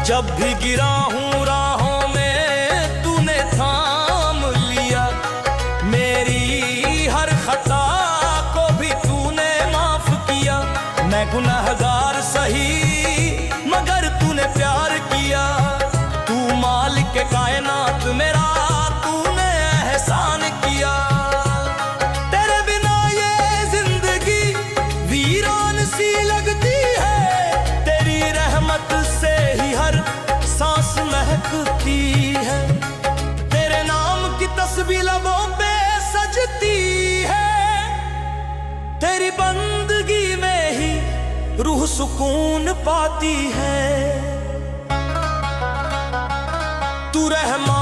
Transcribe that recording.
जब भी गिरा हूँ राहों में तूने थाम लिया, मेरी हर खता को भी तूने माफ किया। मैं गुनहगार सही मगर तूने प्यार किया। तू मालिक कायनात मेरा, तूने एहसान किया। तेरे बिना ये जिंदगी वीरान सी लगती है, तेरी रहमत से ही हर सांस महकती है। तेरे नाम की तस्बीह लबों पे सजती है, तेरी बंदगी में ही रूह सुकून पाती है। तू रहमान